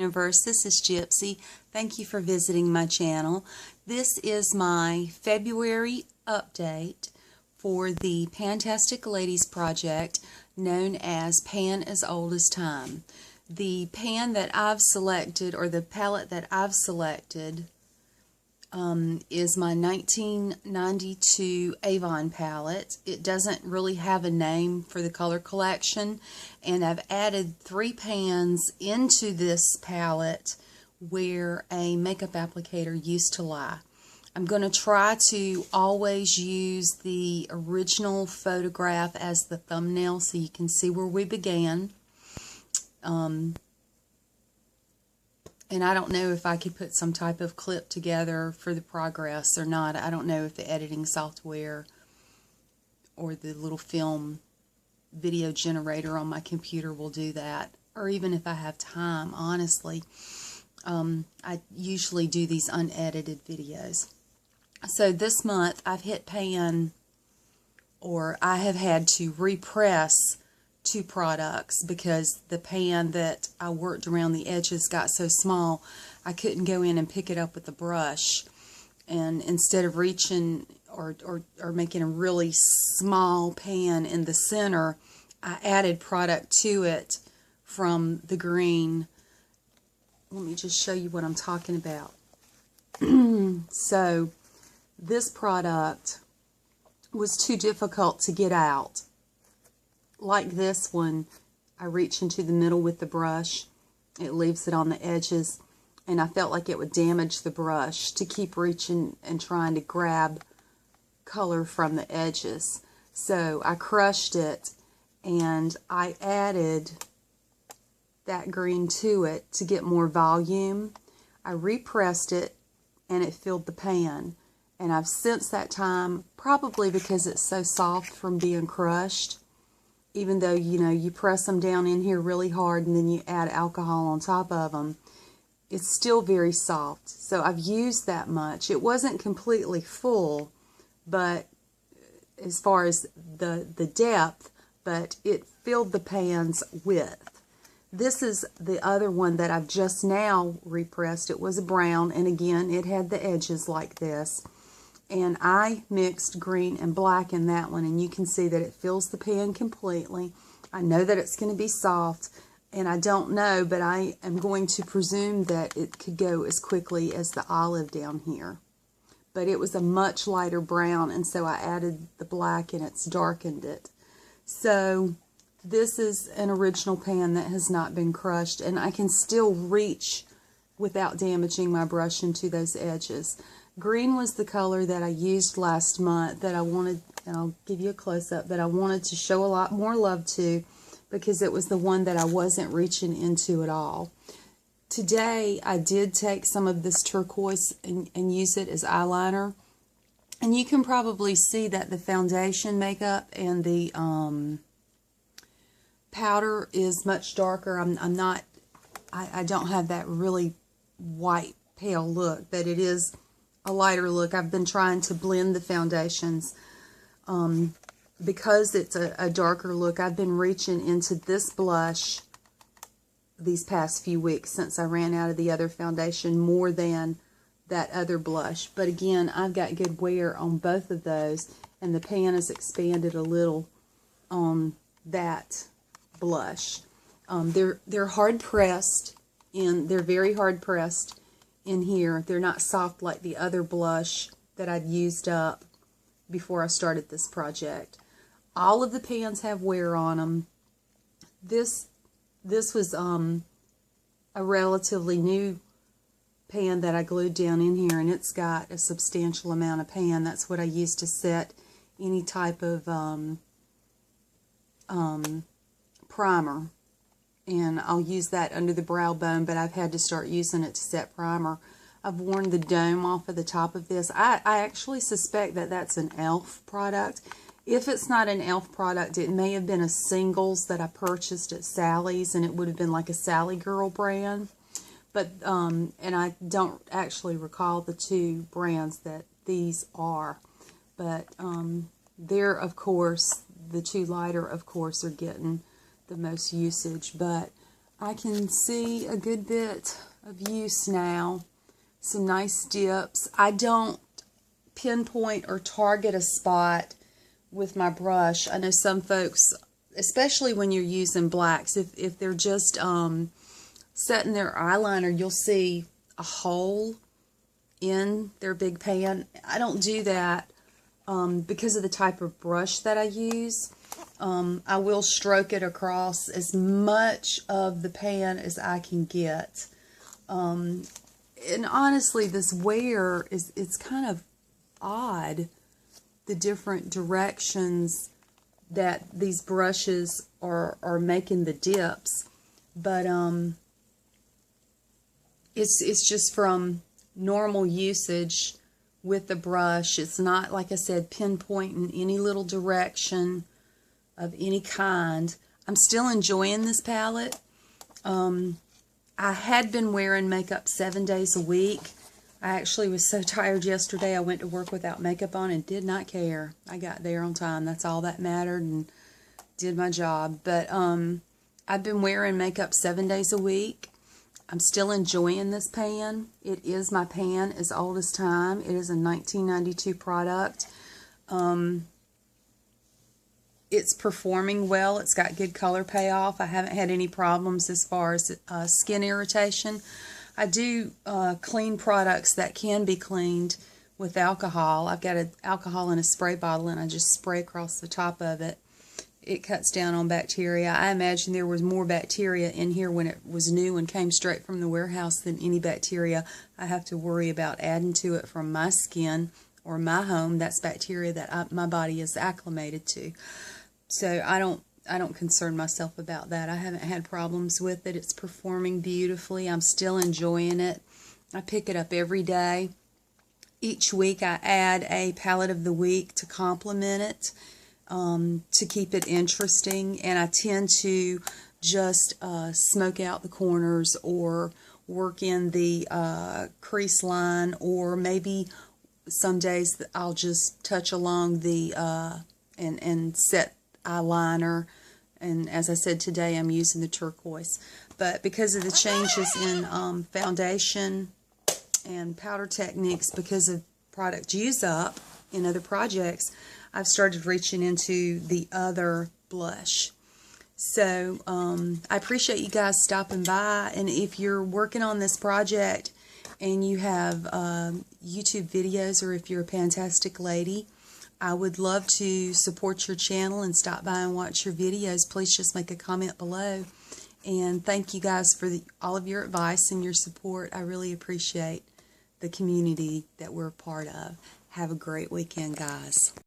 Universe. This is Gypsy. Thank you for visiting my channel. This is my February update for the Fantastic Ladies project known as Pan as Old as Time. The pan that I've selected, or the palette that I've selected, is my 1992 Avon palette. It doesn't really have a name for the color collection, and I've added 3 pans into this palette where a makeup applicator used to lie. I'm going to try to always use the original photograph as the thumbnail so you can see where we began. And I don't know if I could put some type of clip together for the progress or not. I don't know if the editing software or the little film video generator on my computer will do that, or even if I have time, honestly. I usually do these unedited videos. So this month I've hit pan, or I have had to repress 2 products because the pan that I worked around the edges got so small I couldn't go in and pick it up with a brush, and instead of reaching or making a really small pan in the center, I added product to it from the green. Let me just show you what I'm talking about. So this product was too difficult to get out. Like this one, I reach into the middle with the brush. It leaves it on the edges, and I felt like it would damage the brush to keep reaching and trying to grab color from the edges. So I crushed it, and I added that green to it to get more volume. I repressed it, and it filled the pan. And I've since that time, probably because it's so soft from being crushed, even though, you know, you press them down in here really hard and then you add alcohol on top of them, it's still very soft. So I've used that much. It wasn't completely full, but as far as the depth, but it filled the pan's width. This is the other one that I've just now repressed. It was a brown, and again, it had the edges like this. And I mixed green and black in that one, and you can see that it fills the pan completely. I know that it's going to be soft, and I don't know, but I am going to presume that it could go as quickly as the olive down here. But it was a much lighter brown, and so I added the black, and it's darkened it. So this is an original pan that has not been crushed, and I can still reach without damaging my brush into those edges. Green was the color that I used last month that I wanted, and I'll give you a close-up, that I wanted to show a lot more love to because it was the one that I wasn't reaching into at all. Today, I did take some of this turquoise and use it as eyeliner. And you can probably see that the foundation makeup and the powder is much darker. I don't have that really white, pale look, but it is a lighter look. I've been trying to blend the foundations. Because it's a darker look, I've been reaching into this blush these past few weeks since I ran out of the other foundation more than that other blush. But again, I've got good wear on both of those, and the pan has expanded a little on that blush. They're hard pressed, and they're very hard pressed in here. They're not soft like the other blush that I'd used up before I started this project. All of the pans have wear on them. This was a relatively new pan that I glued down in here, and it's got a substantial amount of pan. That's what I use to set any type of primer. And I'll use that under the brow bone, but I've had to start using it to set primer. I've worn the dome off of the top of this. I actually suspect that that's an e.l.f. product. If it's not an e.l.f. product, it may have been a singles that I purchased at Sally's, and it would have been like a Sally Girl brand. But, and I don't actually recall the 2 brands that these are. But they're, of course, the 2 lighter, of course, are getting the most usage, but I can see a good bit of use now. Some nice dips. I don't pinpoint or target a spot with my brush. I know some folks, especially when you're using blacks, if they're just setting their eyeliner, you'll see a hole in their big pan. I don't do that because of the type of brush that I use. I will stroke it across as much of the pan as I can get. And honestly, this wear it's kind of odd, the different directions that these brushes are making the dips. But it's just from normal usage with the brush. It's not, like I said, pinpointing any little direction of any kind. I'm still enjoying this palette. I had been wearing makeup 7 days a week. I actually was so tired yesterday I went to work without makeup on and did not care. I got there on time. That's all that mattered, and did my job. But I've been wearing makeup 7 days a week. I'm still enjoying this pan. It is my pan as old as time. It is a 1992 product. It's performing well. It's got good color payoff. I haven't had any problems as far as skin irritation. I do clean products that can be cleaned with alcohol. I've got alcohol in a spray bottle, and I just spray across the top of it. It cuts down on bacteria. I imagine there was more bacteria in here when it was new and came straight from the warehouse than any bacteria I have to worry about adding to it from my skin or my home. That's bacteria that my body is acclimated to. So I don't concern myself about that. I haven't had problems with it. It's performing beautifully. I'm still enjoying it. I pick it up every day. Each week I add a palette of the week to complement it, to keep it interesting. And I tend to just smoke out the corners or work in the crease line, or maybe some days I'll just touch along the and set eyeliner. And as I said, today I'm using the turquoise. But because of the changes in foundation and powder techniques, because of product use up in other projects, I've started reaching into the other blush. So I appreciate you guys stopping by. And if you're working on this project and you have YouTube videos, or if you're a fantastic lady, I would love to support your channel and stop by and watch your videos. Please just make a comment below. And thank you guys for all of your advice and your support. I really appreciate the community that we're a part of. Have a great weekend, guys.